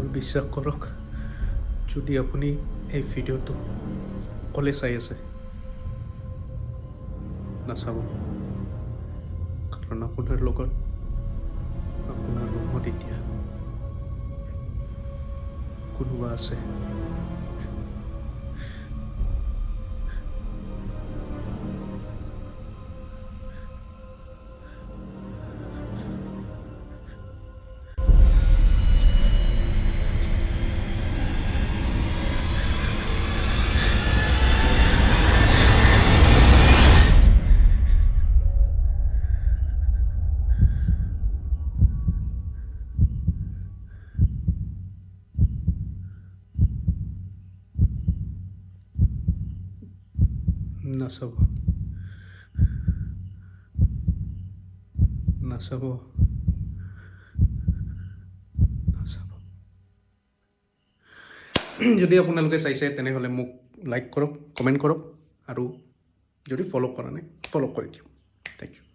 মোৰ বিশ্বাস কৰক, যদি আপুনি এই ভিডিঅ'টো অকলে চাই আছে নাচাব, কাৰণ আপোনাৰ লগত আপোনাৰ ৰুমত এতিয়া কোনোবা আছে। নাচাব, নাচাব, নাচাব। যদি আপোনালোকে চাইছে তেনেহ'লে মোক লাইক কৰক, কমেণ্ট কৰক, আৰু যদি ফ'ল' কৰা নাই ফ'ল' কৰি দিয়ক। Thank U.